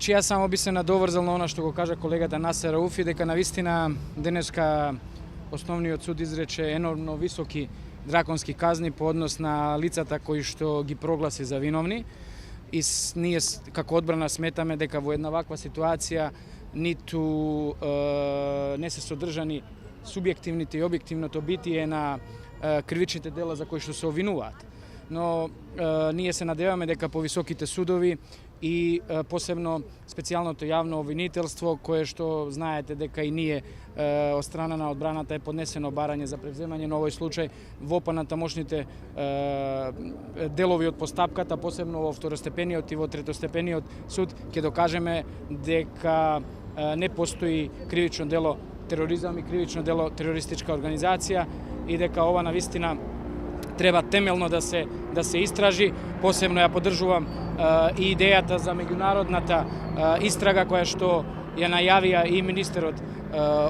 Значи, јас само би се надоврзал на она што го кажа колегата Насер Рауфи, дека навистина денеска основниот суд изрече енормно високи драконски казни по однос на лицата кои што ги прогласи за виновни. И ние како одбрана сметаме дека во една ваква ситуација ниту не се содржани субјективните и објективното битие на кривичните дела за кои што се обвинуваат. Но ние се надеваме дека по високите судови и посебно специјалното јавно обвинителство, кое што знаете дека и ние од страна на одбраната е поднесено барање за превземање на овој случај во понатамошните делови од постапката, посебно во второстепениот и во третостепениот суд, ќе докажеме дека не постои кривично дело тероризам и кривично дело терористичка организација и дека ова навистина треба темелно да се истражи. Посебно ја поддржувам и идејата за меѓународната истрага која што ја најавија и министерот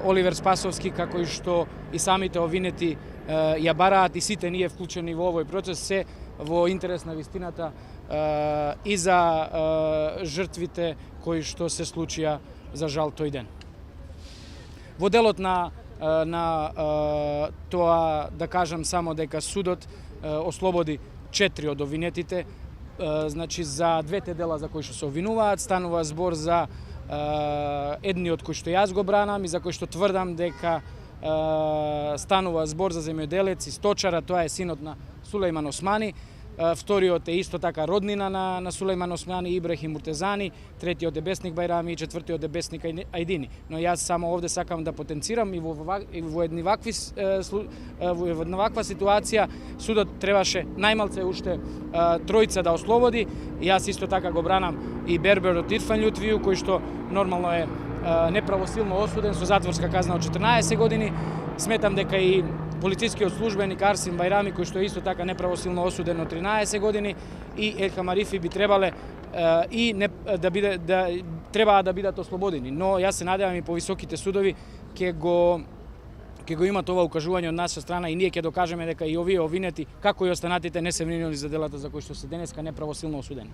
Оливер Спасовски, како и што и самите обвинети ја бараат, и сите ние вклучени во овој процес, се во интерес на вистината и за жртвите кои што се случија за жал тој ден. Во делот на тоа да кажам само дека судот ослободи 4 од обвинетите. Значи, за двете дела за кои што се обвинуваат станува збор за едниот кој што јас го бранам и за кој што тврдам дека станува збор за земјоделец и сточара, тоа е синот на Сулејман Османи. Вториот е исто така роднина на Сулејман Османи, Ибрахим Муртезани, третиот е Бесник Бајрами и четвртиот е Бесник Ајдини. Но јас само овде сакам да потенцирам и во една ваква ситуација судот требаше најмалце уште тројца да ослободи. Јас исто така го бранам и берберот Ирфан Љутвију, кој што нормално е неправосилно осуден со затворска казна од 14 години. Сметам дека и полицискиот службеник Арсин Бајрами, кој што е исто така неправосилно осуден од 13 години, и Елхам Арифи би требале требаа да бидат ослободени. Но јас се надевам и по високите судови ќе го имат ова укажување од наша страна и ние ќе докажеме дека и овие обвинети, како и останатите, не се винени за делата за кои што се денеска неправосилно осудени.